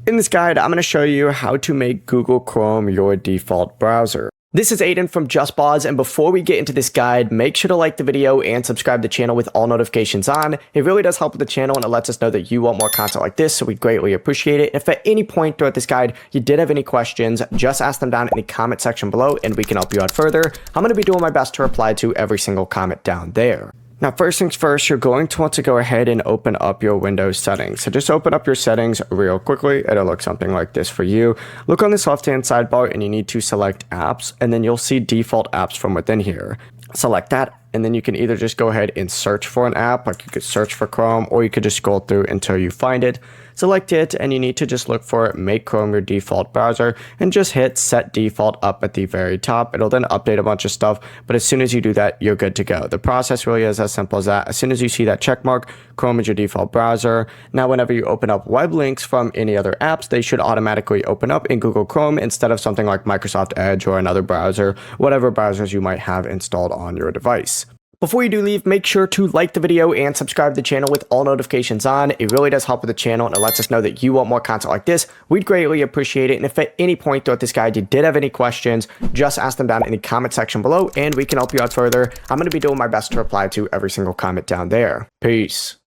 In this guide, I'm going to show you how to make Google Chrome your default browser. This is Aiden from JustBoz, and before we get into this guide, make sure to like the video and subscribe to the channel with all notifications on. It really does help with the channel and it lets us know that you want more content like this, so we greatly appreciate it. If at any point throughout this guide you did have any questions, just ask them down in the comment section below and we can help you out further. I'm going to be doing my best to reply to every single comment down there. Now, first things first, you're going to want to go ahead and open up your Windows settings. So just open up your settings real quickly. It'll look something like this for you. Look on this left-hand sidebar and you need to select apps, and then you'll see default apps from within here. Select that, and then you can either just go ahead and search for an app, like you could search for Chrome, or you could just scroll through until you find it. Select it, and you need to just look for Make Chrome your default browser, and just hit Set Default up at the very top. It'll then update a bunch of stuff, but as soon as you do that, you're good to go. The process really is as simple as that. As soon as you see that check mark, Chrome is your default browser. Now, whenever you open up web links from any other apps, they should automatically open up in Google Chrome instead of something like Microsoft Edge or another browser, whatever browsers you might have installed on your device. Before you do leave, make sure to like the video and subscribe to the channel with all notifications on. It really does help with the channel and it lets us know that you want more content like this. We'd greatly appreciate it. And if at any point throughout this guide you did have any questions, just ask them down in the comment section below and we can help you out further. I'm going to be doing my best to reply to every single comment down there. Peace.